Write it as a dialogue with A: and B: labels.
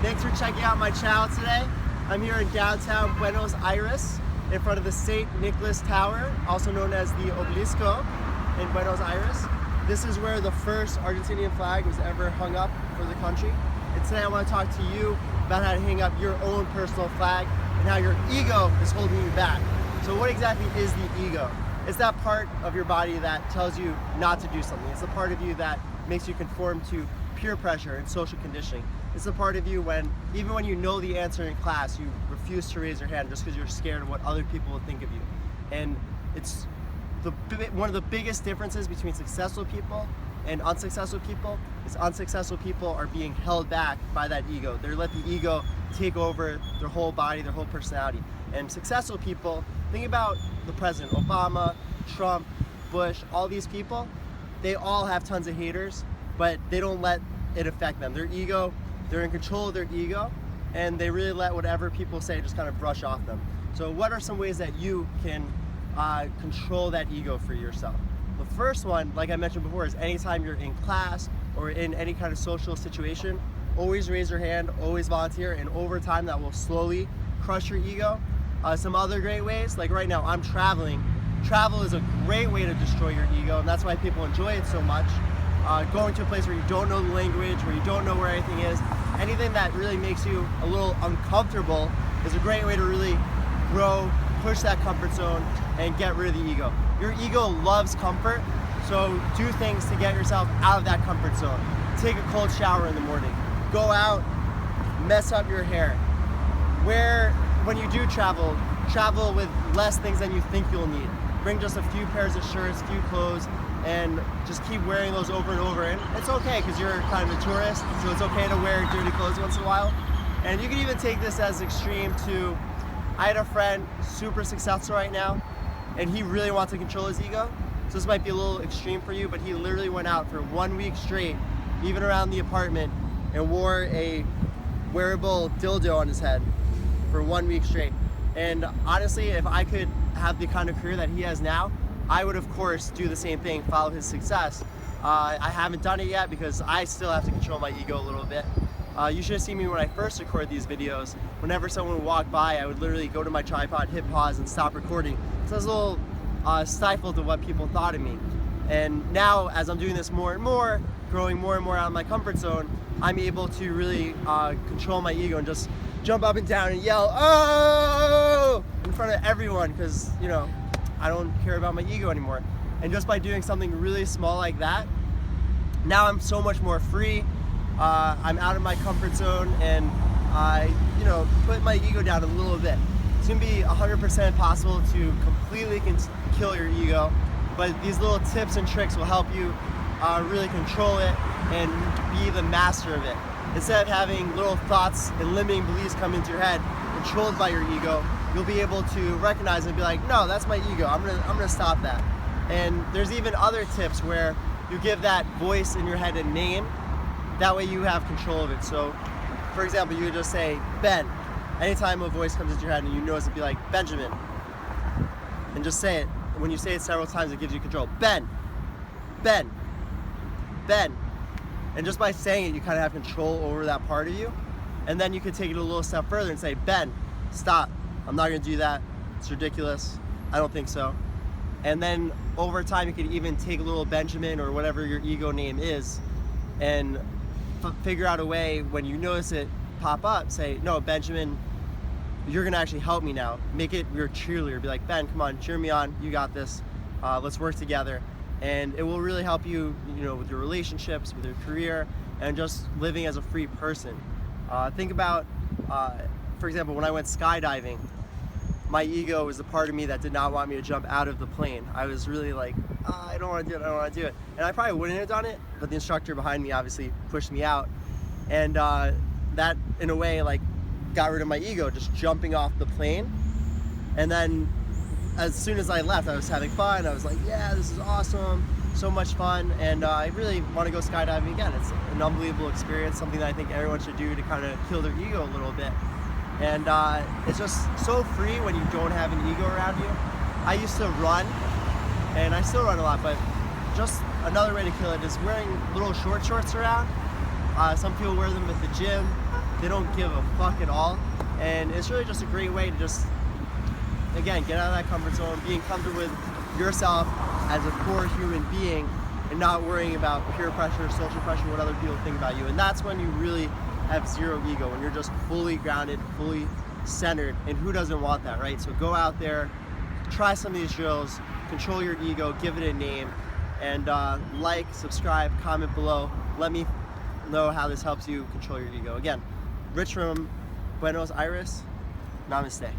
A: Thanks for checking out my channel today. I'm here in downtown Buenos Aires in front of the St. Nicholas Tower, also known as the Obelisco in Buenos Aires. This is where the first Argentinian flag was ever hung up for the country. And today I want to talk to you about how to hang up your own personal flag and how your ego is holding you back. So what exactly is the ego? It's that part of your body that tells you not to do something. It's the part of you that makes you conform to peer pressure and social conditioning. It's a part of you when, even when you know the answer in class, you refuse to raise your hand just because you're scared of what other people will think of you. And it's one of the biggest differences between successful people and unsuccessful people is unsuccessful people are being held back by that ego. They let the ego take over their whole body, their whole personality. And successful people, think about the president, Obama, Trump, Bush, all these people, they all have tons of haters, but they don't let it affect them. Their ego, they're in control of their ego, and they really let whatever people say just kind of brush off them. So what are some ways that you can control that ego for yourself? The first one, like I mentioned before, is anytime you're in class or in any kind of social situation, always raise your hand, always volunteer, and over time that will slowly crush your ego. Some other great ways, like right now I'm traveling. Travel is a great way to destroy your ego, and that's why people enjoy it so much. Going to a place where you don't know the language, where you don't know where anything is, anything that really makes you a little uncomfortable is a great way to really grow, push that comfort zone, and get rid of the ego. Your ego loves comfort, so do things to get yourself out of that comfort zone. Take a cold shower in the morning. Go out, mess up your hair. When you do travel with less things than you think you'll need. Bring just a few pairs of shirts, few clothes, and just keep wearing those over and over. And it's okay because you're kind of a tourist, so it's okay to wear dirty clothes once in a while. And you can even take this as extreme to, I had a friend, super successful right now, and he really wants to control his ego. So this might be a little extreme for you, but he literally went out for 1 week straight, even around the apartment, and wore a wearable dildo on his head for 1 week straight. And honestly, if I could have the kind of career that he has now, I would of course do the same thing, follow his success. I haven't done it yet because I still have to control my ego a little bit. You should have seen me when I first recorded these videos. Whenever someone would walk by, I would literally go to my tripod, hit pause, and stop recording. So I was a little stifled to what people thought of me. And now, as I'm doing this more and more, growing more and more out of my comfort zone, I'm able to really control my ego and just jump up and down and yell, "Oh!" in front of everyone because, you know, I don't care about my ego anymore. And just by doing something really small like that, now I'm so much more free. I'm out of my comfort zone, and I, put my ego down a little bit. It's gonna be 100% possible to completely kill your ego, but these little tips and tricks will help you really control it and be the master of it. Instead of having little thoughts and limiting beliefs come into your head, controlled by your ego, you'll be able to recognize and be like, no, that's my ego. I'm gonna stop that. And there's even other tips where you give that voice in your head a name. That way you have control of it. So, for example, you would just say Ben. Anytime a voice comes into your head and you notice it, be like Benjamin, and just say it. When you say it several times, it gives you control. Ben, Ben, Ben. And just by saying it, you kind of have control over that part of you. And then you could take it a little step further and say, Ben, stop. I'm not going to do that. It's ridiculous. I don't think so. And then over time, you could even take a little Benjamin or whatever your ego name is and figure out a way when you notice it pop up, say, no, Benjamin, you're going to actually help me now. Make it your cheerleader. Be like, Ben, come on, cheer me on. You got this. Let's work together. And it will really help you, with your relationships, with your career, and just living as a free person. Think about, for example, when I went skydiving, my ego was the part of me that did not want me to jump out of the plane. I was really like, I don't want to do it, I don't want to do it. And I probably wouldn't have done it, but the instructor behind me obviously pushed me out. And that, in a way, like, got rid of my ego, just jumping off the plane. And then as soon as I left, I was having fun. I was like, yeah, this is awesome, so much fun, and I really want to go skydiving again. It's an unbelievable experience, something that I think everyone should do to kind of kill their ego a little bit. And it's just so free when you don't have an ego around you. I used to run, and I still run a lot, but just another way to kill it is wearing little short shorts around. Some people wear them at the gym. They don't give a fuck at all. And it's really just a great way to just, again, get out of that comfort zone, being comfortable with yourself as a core human being, and not worrying about peer pressure, social pressure, what other people think about you. And that's when you really have zero ego, when you're just fully grounded, fully centered, and who doesn't want that, right? So go out there, try some of these drills, control your ego, give it a name, and like, subscribe, comment below. Let me know how this helps you control your ego. Again, Rich from Buenos Aires, Namaste.